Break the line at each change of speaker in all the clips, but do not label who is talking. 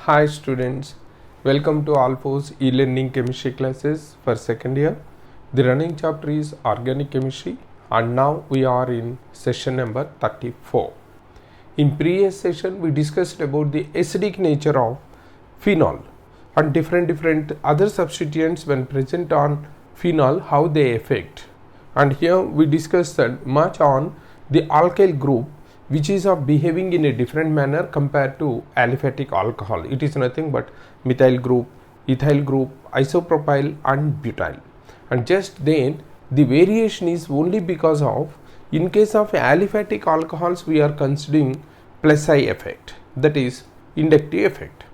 Hi students, welcome to Alpha's e-learning chemistry classes for second year. The running chapter is organic chemistry and now we are in session number 34. In previous session we discussed about the acidic nature of phenol and different other substituents when present on phenol, how they affect. And here we discussed much on the alkyl group which is of behaving in a different manner compared to aliphatic alcohol. It is nothing but methyl group, ethyl group, isopropyl and butyl. And just then the variation is only because of, in case of aliphatic alcohols we are considering plus I effect, that is inductive effect,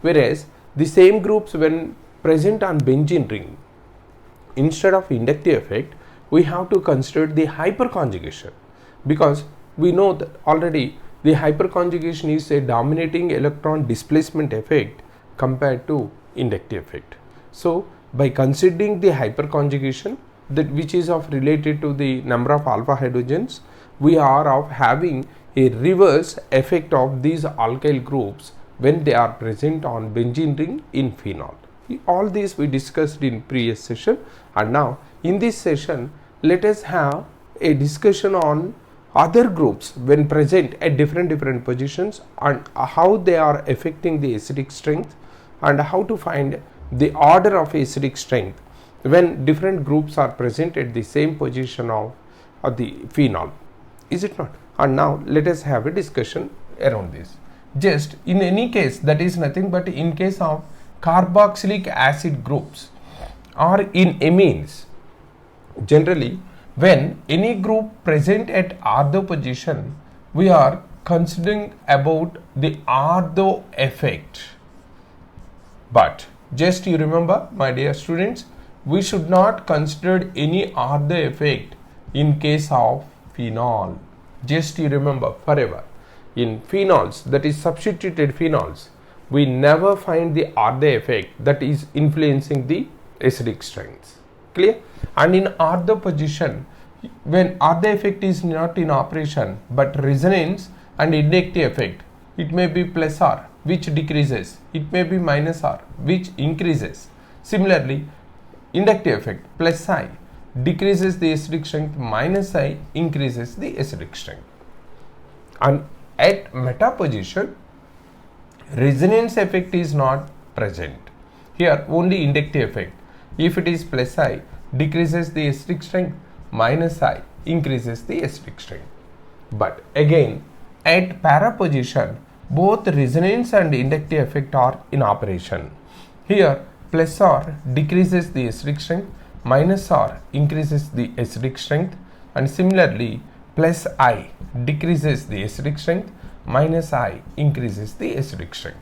whereas the same groups when present on benzene ring, instead of inductive effect we have to consider the hyperconjugation, because we know that already the hyperconjugation is a dominating electron displacement effect compared to inductive effect. So by considering the hyperconjugation, that which is of related to the number of alpha hydrogens, we are of having a reverse effect of these alkyl groups when they are present on benzene ring in phenol. All these we discussed in previous session, and now in this session let us have a discussion on other groups when present at different positions and how they are affecting the acidic strength, and how to find the order of acidic strength when different groups are present at the same position of the phenol. Is it not? And now let us have a discussion around this. Just in any case, that is nothing but in case of carboxylic acid groups or in amines, generally when any group present at ortho position, we are considering about the ortho effect. But just you remember, my dear students, we should not consider any ortho effect in case of phenol. Just you remember forever, in phenols, that is substituted phenols, we never find the ortho effect that is influencing the acidic strengths. Clear? And in ortho position, when ortho effect is not in operation but resonance and inductive effect, it may be plus R which decreases, it may be minus R which increases. Similarly, inductive effect plus I decreases the acidic strength, minus I increases the acidic strength. And at meta position, resonance effect is not present. Here only inductive effect. If it is plus I, decreases the acidic strength, minus I increases the acidic strength. But again, at para position, both resonance and inductive effect are in operation. Here plus R decreases the acidic strength, minus R increases the acidic strength, and similarly plus I decreases the acidic strength, minus I increases the acidic strength.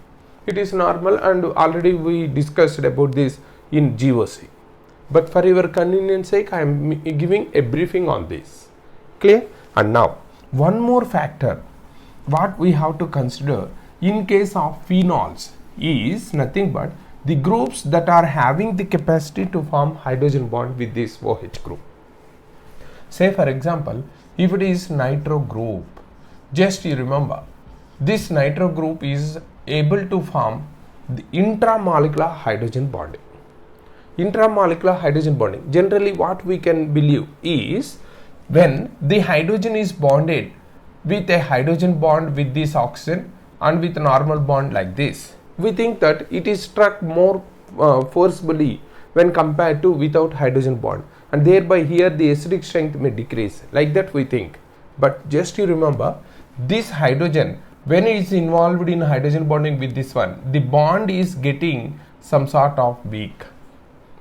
It is normal, and already we discussed about this in GOC. But for your convenience sake, I am giving a briefing on this. Clear? And now one more factor what we have to consider in case of phenols is nothing but the groups that are having the capacity to form hydrogen bond with this OH group. Say for example, if it is nitro group, just you remember, this nitro group is able to form the intramolecular hydrogen bonding. Intramolecular hydrogen bonding, generally what we can believe is when the hydrogen is bonded with a hydrogen bond with this oxygen and with a normal bond like this, we think that it is struck more forcibly when compared to without hydrogen bond, and thereby here the acidic strength may decrease, like that we think. But just you remember, this hydrogen, when it is involved in hydrogen bonding with this one, the bond is getting some sort of weak,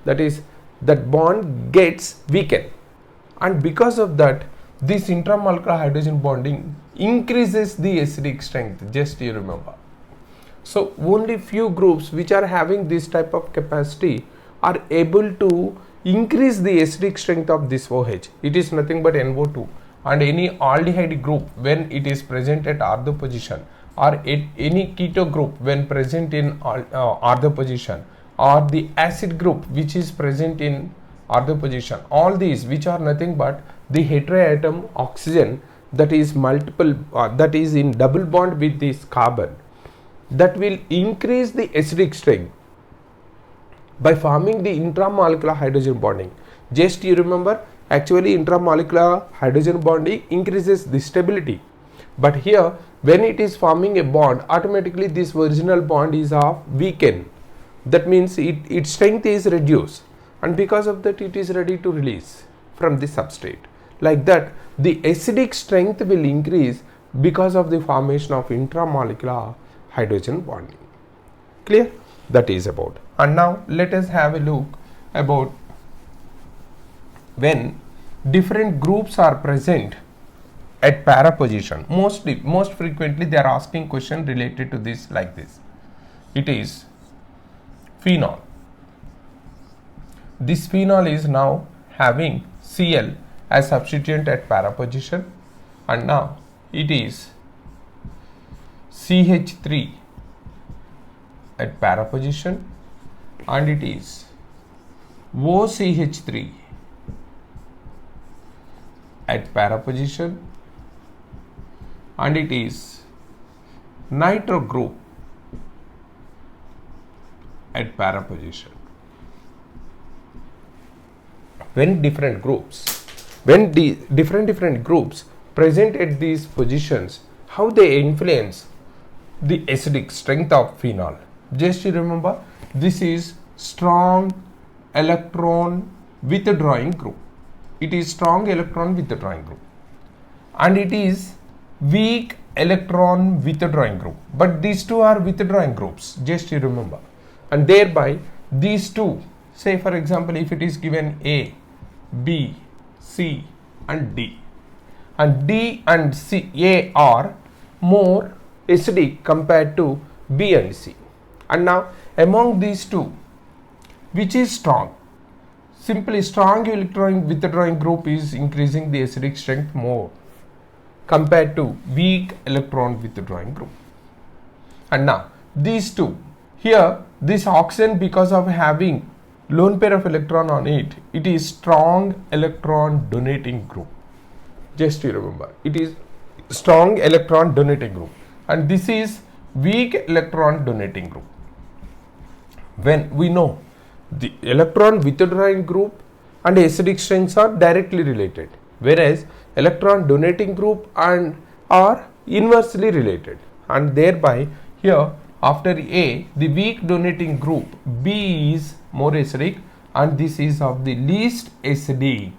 that is that bond gets weakened, and because of that this intramolecular hydrogen bonding increases the acidic strength, just you remember. So only few groups which are having this type of capacity are able to increase the acidic strength of this OH. It is nothing but NO2, and any aldehyde group when it is present at ortho position, or at any keto group when present in ortho position, or the acid group which is present in ortho position, all these which are nothing but the heteroatom oxygen that is multiple that is in double bond with this carbon, that will increase the acidic strength by forming the intramolecular hydrogen bonding. Just you remember, actually intramolecular hydrogen bonding increases the stability, but here when it is forming a bond, automatically this original bond is of weakened. That means its strength is reduced, and because of that it is ready to release from the substrate. Like that, the acidic strength will increase because of the formation of intramolecular hydrogen bonding. Clear? That is about. And now let us have a look about when different groups are present at para position. Most frequently they are asking question related to this like this. It is phenol. This phenol is now having Cl as substituent at para position, and now it is CH3 at para position, and it is OCH3 at para position, and it is nitro group at para position. When different groups present at these positions, how they influence the acidic strength of phenol. Just you remember, this is strong electron withdrawing group. It is strong electron withdrawing group, and it is weak electron withdrawing group. But these two are withdrawing groups, just you remember, and thereby these two, say for example, if it is given A, B, C and D, and D and C, A are more acidic compared to B and C, and now among these two, which is strong? Simply strong electron withdrawing group is increasing the acidic strength more compared to weak electron withdrawing group. And now these two, here this oxygen, because of having lone pair of electron on it, it is strong electron donating group. Just you remember, it is strong electron donating group, and this is weak electron donating group. When we know the electron withdrawing group and acidic strengths are directly related, whereas electron donating group and are inversely related, and thereby here after A, the weak donating group B is more acidic, and this is of the least acidic.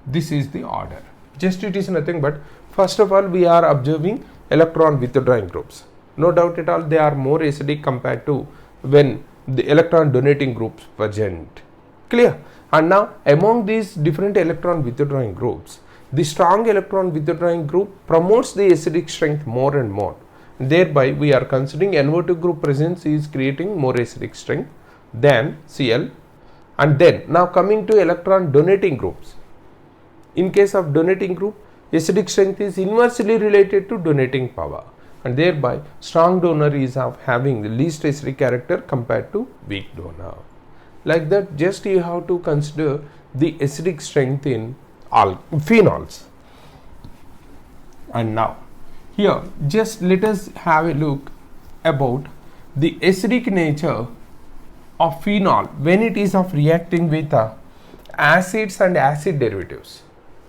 This is the order. Just it is nothing but, first of all, we are observing electron withdrawing groups. No doubt at all, they are more acidic compared to when the electron donating groups present. Clear? And now among these different electron withdrawing groups, the strong electron withdrawing group promotes the acidic strength more and more. Thereby we are considering NO2 group presence is creating more acidic strength than Cl. And then now coming to electron donating groups. In case of donating group, acidic strength is inversely related to donating power, and thereby strong donor is of having the least acidic character compared to weak donor. Like that, just you have to consider the acidic strength in all phenols. And now here just let us have a look about the acidic nature of phenol when it is of reacting with acids and acid derivatives.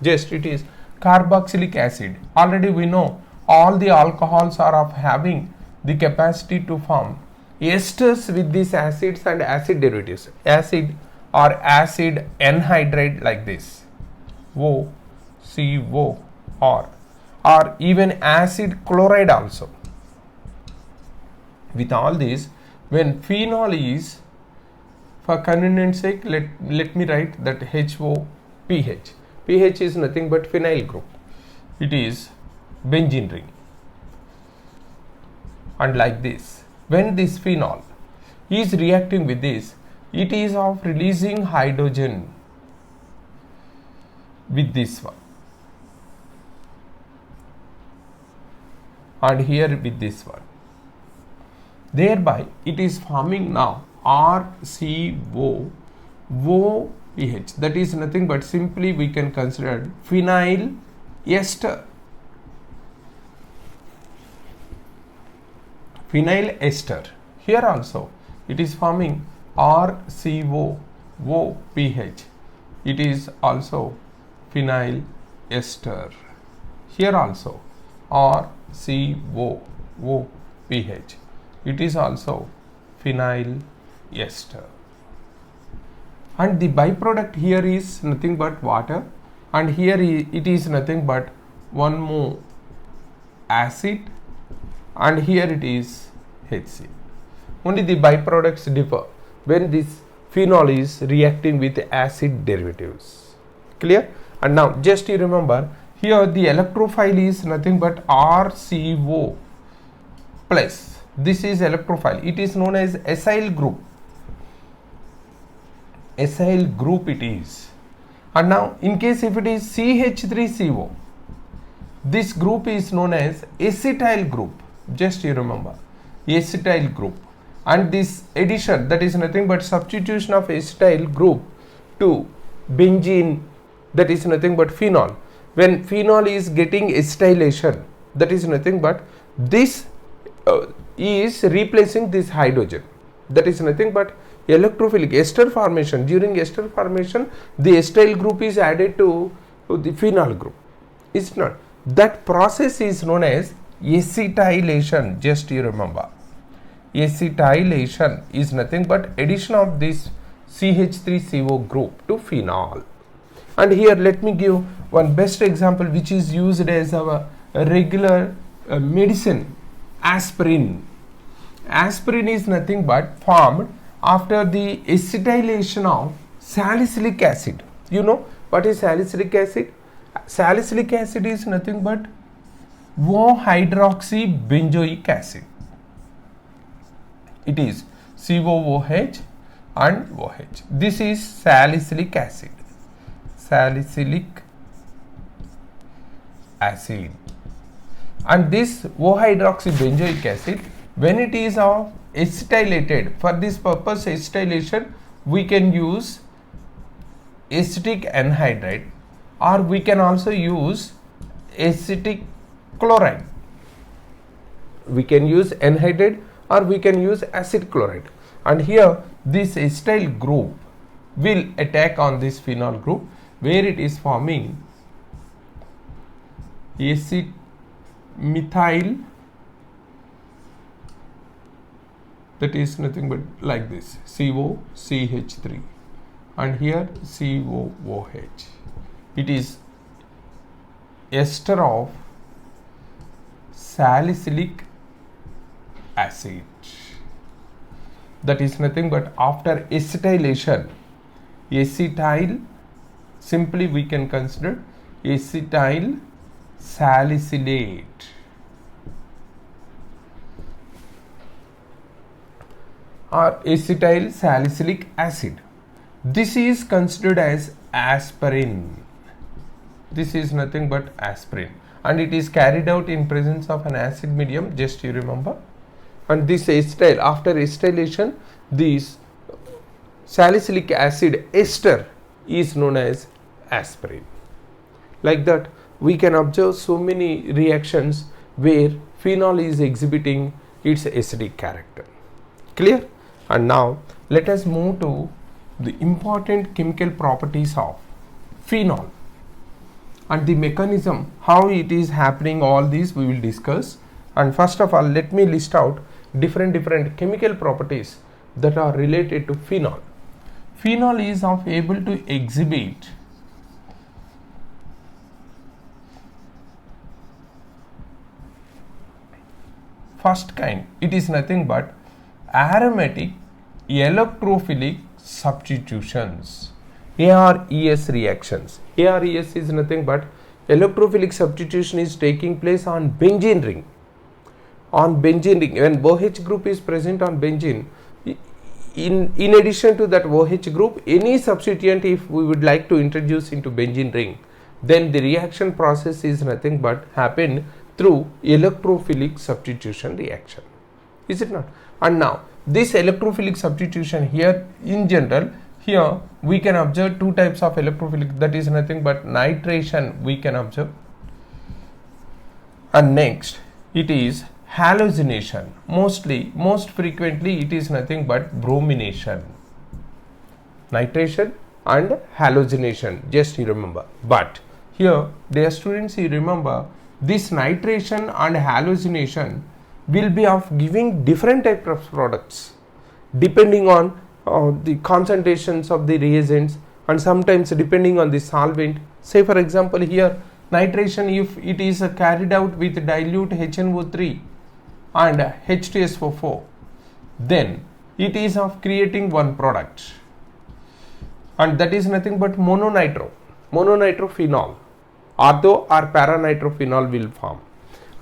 Just it is carboxylic acid. Already we know all the alcohols are of having the capacity to form esters with these acids and acid derivatives. Acid or acid anhydride like this, OCO, or even acid chloride also. With all this, when phenol is, for convenience sake, let me write that HOPH. pH is nothing but phenyl group. It is benzene ring. And like this, when this phenol is reacting with this, it is of releasing hydrogen with this one, and here with this one. Thereby it is forming now RCO OPH. That is nothing but simply we can consider phenyl ester. phenyl ester. Here also it is forming RCO OPH. It is also phenyl ester. Here also RCO OPH. It is also phenyl ester. And the byproduct here is nothing but water, and here it is nothing but one more acid, and here it is HCl. Only the byproducts differ when this phenol is reacting with acid derivatives. Clear? And now just you remember, here the electrophile is nothing but RCO plus. This is electrophile. It is known as acyl group. Acyl group it is. And now in case if it is CH3CO, this group is known as acetyl group. Just you remember, acetyl group. And this addition, that is nothing but substitution of acetyl group to benzene, that is nothing but phenol. When phenol is getting acetylation, that is nothing but this is replacing this hydrogen. That is nothing but electrophilic ester formation. During ester formation, the acetyl group is added to the phenol group. Is it not? That process is known as acetylation. Just you remember, acetylation is nothing but addition of this CH3CO group to phenol. And here let me give one best example which is used as our regular medicine, aspirin. Aspirin is nothing but formed after the acetylation of salicylic acid. You know what is salicylic acid? Salicylic acid is nothing but O-hydroxybenzoic acid. It is COOH and OH. This is salicylic acid. Salicylic acid. And this O-hydroxybenzoic acid, when it is acetylated, for this purpose acetylation, we can use acetic anhydride, or we can also use acetic chloride. We can use anhydride or we can use acid chloride. And here this acetyl group will attack on this phenol group, where it is forming acid methyl, that is nothing but like this, COCH3, and here COOH. It is ester of salicylic acid. That is nothing but after acetylation, acetyl, simply we can consider acetyl salicylate or acetyl salicylic acid. This is considered as aspirin. This is nothing but aspirin, and it is carried out in presence of an acid medium, just you remember. And this acetyl, after acetylation, this salicylic acid ester is known as aspirin. Like that, we can observe so many reactions where phenol is exhibiting its acidic character. Clear? And now let us move to the important chemical properties of phenol and the mechanism how it is happening. All these we will discuss. And first of all, let me list out different chemical properties that are related to phenol. Phenol is able to exhibit first kind. It is nothing but aromatic electrophilic substitutions, ARES reactions. ARES is nothing but electrophilic substitution is taking place on benzene ring. On benzene ring, when OH group is present on benzene, in addition to that OH group, any substituent if we would like to introduce into benzene ring, then the reaction process is nothing but happen through electrophilic substitution reaction. Is it not? And now this electrophilic substitution here in general, here we can observe two types of electrophilic, that is nothing but nitration we can observe, and next it is halogenation. Most frequently it is nothing but bromination. Nitration and halogenation, just you remember. But here, dear students, you remember this nitration and halogenation will be of giving different types of products depending on the concentrations of the reagents, and sometimes depending on the solvent. Say for example here, nitration, if it is carried out with dilute HNO3 and H2SO4, then it is of creating one product, and that is nothing but mononitrophenol. Ortho or paranitrophenol will form.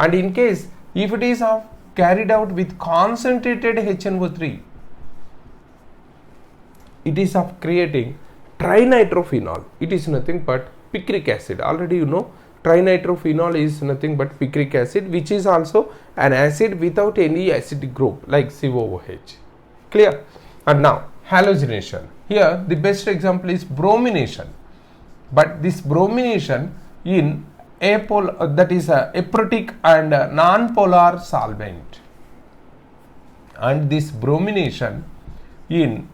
And in case if it is of carried out with concentrated HNO3, it is of creating trinitrophenol. It is nothing but picric acid. Already you know trinitrophenol is nothing but picric acid, which is also an acid without any acidic group like COOH. Clear? And now halogenation. Here the best example is bromination. But this bromination in that is a aprotic and non-polar solvent, and this bromination in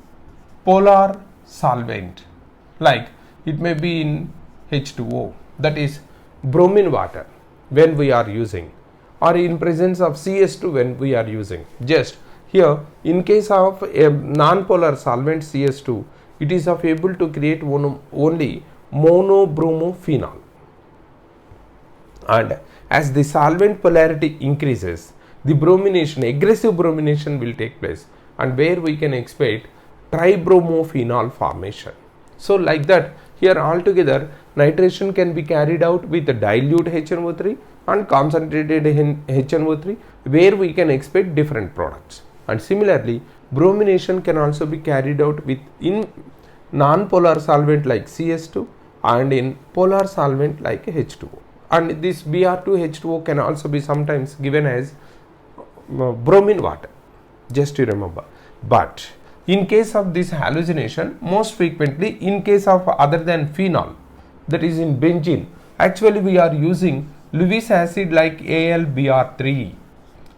polar solvent, like it may be in H2O, that is bromine water when we are using, or in presence of CS2 when we are using. Just here in case of a non-polar solvent CS2, it is of able to create only monobromophenol, and as the solvent polarity increases, the bromination, aggressive bromination will take place, and where we can expect tribromophenol formation. So like that, here altogether nitration can be carried out with the dilute HNO3 and concentrated HNO3, where we can expect different products. And similarly, bromination can also be carried out with in non-polar solvent like CS2 and in polar solvent like H2O. And this Br2H2O can also be sometimes given as bromine water, just to remember. But in case of this halogenation, most frequently in case of other than phenol, that is in benzene, actually we are using Lewis acid like AlBr3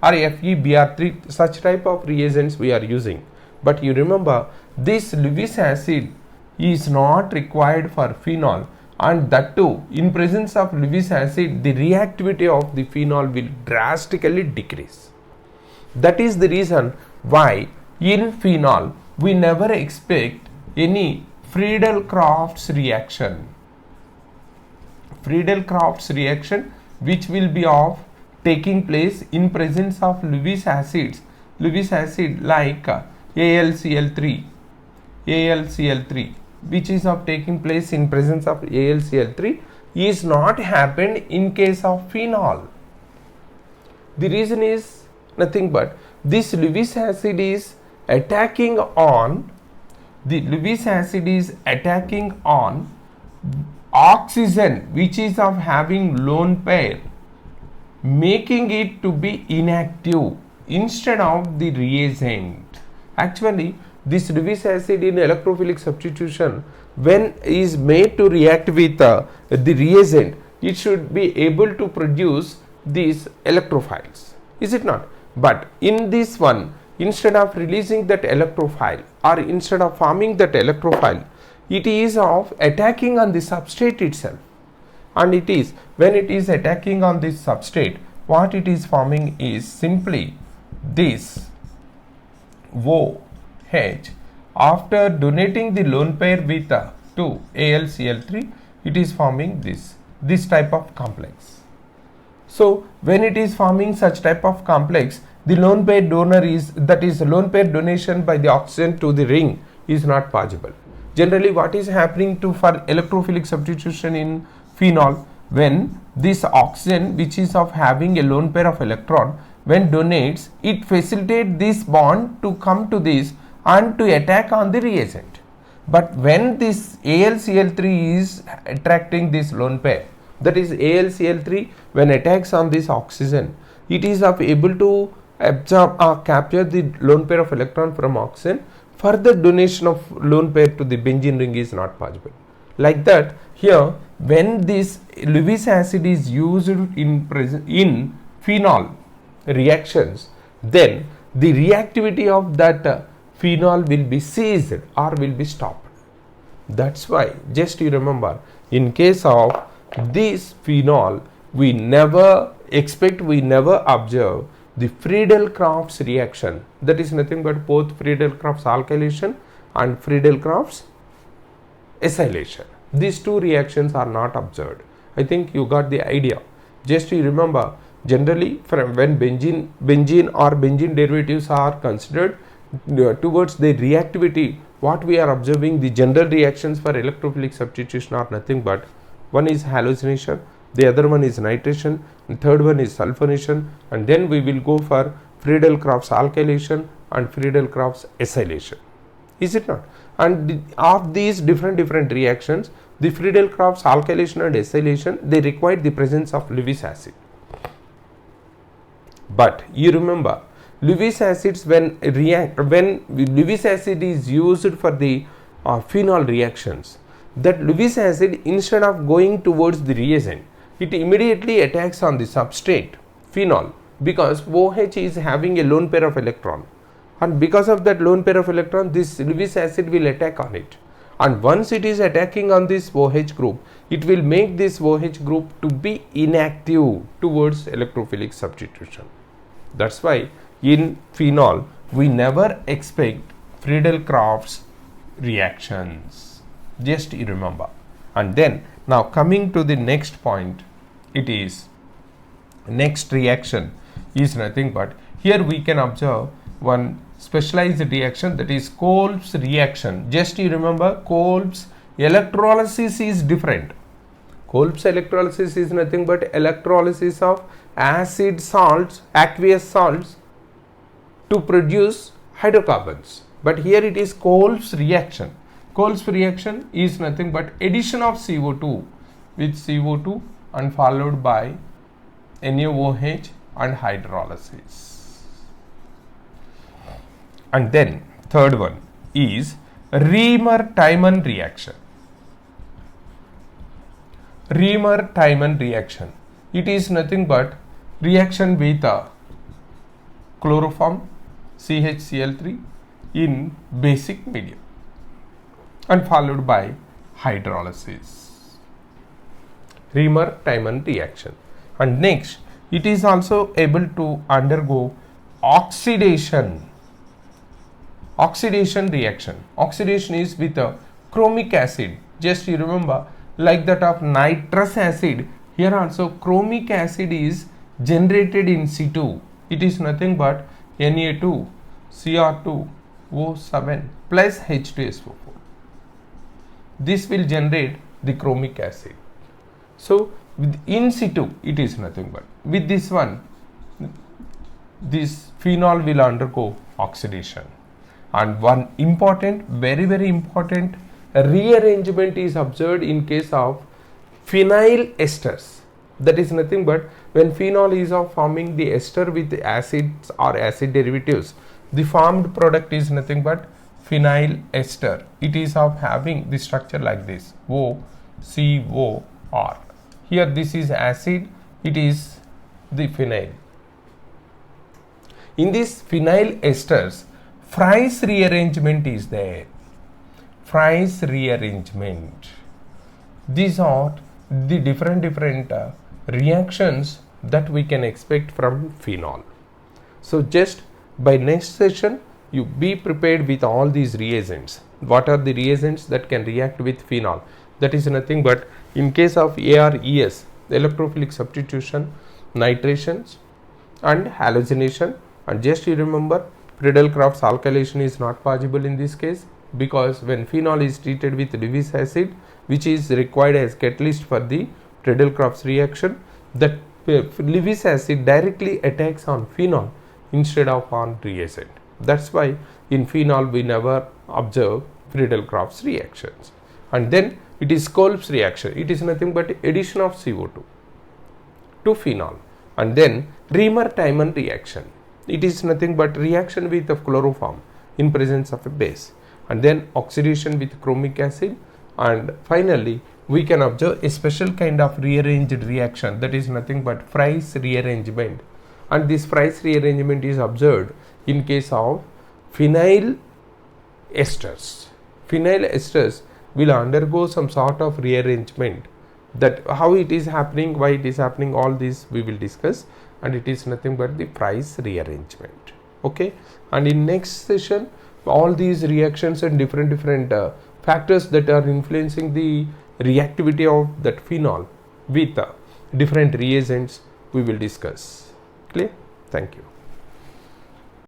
or FeBr3, such type of reagents we are using. But you remember, this Lewis acid is not required for phenol, and that too in presence of Lewis acid the reactivity of the phenol will drastically decrease. That is the reason why in phenol we never expect any Friedel-Crafts reaction. Friedel-Crafts reaction which will be of taking place in presence of Lewis acid like AlCl3, which is of taking place in presence of AlCl3, is not happened in case of phenol. The reason is nothing but this Lewis acid is attacking on oxygen which is of having lone pair, making it to be inactive instead of the reagent. Actually, this Lewis acid in electrophilic substitution, when is made to react with the reagent, it should be able to produce these electrophiles, is it not? But in this one, instead of releasing that electrophile or instead of forming that electrophile, it is of attacking on the substrate itself. And it is, when it is attacking on this substrate, what it is forming is simply this OH. After donating the lone pair with to AlCl3, it is forming this type of complex. So when it is forming such type of complex, the lone pair donor is, that is lone pair donation by the oxygen to the ring is not possible. Generally what is happening to for electrophilic substitution in phenol, when this oxygen which is of having a lone pair of electron, when donates, it facilitates this bond to come to this and to attack on the reagent. But when this AlCl3 is attracting this lone pair, that is AlCl3 when attacks on this oxygen, it is of able to absorb or capture the lone pair of electron from oxygen. Further donation of lone pair to the benzene ring is not possible. Like that, here when this Lewis acid is used in phenol reactions, then the reactivity of that phenol will be ceased or will be stopped. That's why, just you remember, in case of this phenol, we never observe the Friedel-Crafts reaction. That is nothing but both Friedel-Crafts alkylation and Friedel-Crafts acylation. These two reactions are not observed. I think you got the idea. Just you remember, generally from when benzene or benzene derivatives are considered towards the reactivity, what we are observing, the general reactions for electrophilic substitution are nothing but one is halogenation, the other one is nitration, and third one is sulfonation, and then we will go for Friedel-Crafts alkylation and Friedel-Crafts acylation. Is it not? And of these different reactions, the Friedel-Crafts alkylation and acylation, they require the presence of Lewis acid. But you remember, Lewis acids when Lewis acid is used for the phenol reactions, that Lewis acid, instead of going towards the reagent, it immediately attacks on the substrate phenol, because OH is having a lone pair of electron, and because of that lone pair of electron, this Lewis acid will attack on it, and once it is attacking on this OH group, it will make this OH group to be inactive towards electrophilic substitution. That's why in phenol we never expect Friedel-Crafts reactions. Just you remember. And then now coming to the next point, it is next reaction is nothing but, here we can observe one specialized reaction, that is Kolb's reaction. Just you remember, Kolb's electrolysis is different. Kolb's electrolysis is nothing but electrolysis of acid salts, aqueous salts, to produce hydrocarbons. But here it is Kolb's reaction. Kolb's reaction is nothing but addition of CO2 with CO2 and followed by NaOH and hydrolysis. And then third one is Reamer-Tiemann reaction. Reamer-Tiemann reaction. It is nothing but reaction with chloroform CHCl3 in basic medium and followed by hydrolysis. Reamer-Tiemann reaction. And next, it is also able to undergo oxidation reaction. Oxidation is with a chromic acid. Just you remember, like that of nitrous acid, here also chromic acid is generated in situ. It is nothing but Na2 Cr2O7 plus H2SO4. This will generate the chromic acid. So with in situ it is nothing but, with this one, this phenol will undergo oxidation. And one important, very important rearrangement is observed in case of phenyl esters. That is nothing but, when phenol is of forming the ester with acids or acid derivatives, the formed product is nothing but phenyl ester. It is of having the structure like this, OCOR. Here this is acid, it is the phenyl. In this phenyl esters, Fries rearrangement is there. Fries rearrangement. These are the different reactions that we can expect from phenol. So just by next session, you be prepared with all these reagents. What are the reagents that can react with phenol? That is nothing but, in case of ARES, electrophilic substitution, nitrations and halogenation. And just you remember, Friedel-Crafts alkylation is not possible in this case, because when phenol is treated with Lewis acid, which is required as catalyst for the Friedel-Crafts reaction, the Lewis acid directly attacks on phenol instead of on reagent. That's why in phenol we never observe Friedel-Crafts reactions. And then it is Kolb's reaction. It is nothing but addition of CO2 to phenol. And then Reamer-Tiemann reaction. It is nothing but reaction with a chloroform in presence of a base, and then oxidation with chromic acid, and finally we can observe a special kind of rearranged reaction, that is nothing but Fries rearrangement. and this price rearrangement is observed in case of phenyl esters. Phenyl esters will undergo some sort of rearrangement. That how it is happening, why it is happening, all this we will discuss, and it is nothing but the price rearrangement. Okay, and in next session all these reactions and different factors that are influencing the reactivity of that phenol with different reagents we will discuss. Clear? Thank you.